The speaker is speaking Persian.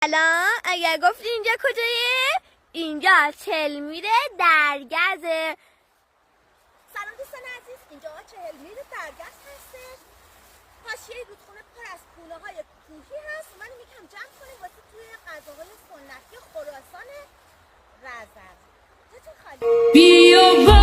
سلام. اگر گفتی اینجا کجایه؟ اینجا چلمیر درگزه. سلام دوستان عزیز، اینجا چهلمیر درگز هستش. حاشیه رودخونه پر از کوله های کوهی هست. من یکم جمع کنیم واسه توی غذاهای سنتی خراسان رزم. چطور خالی؟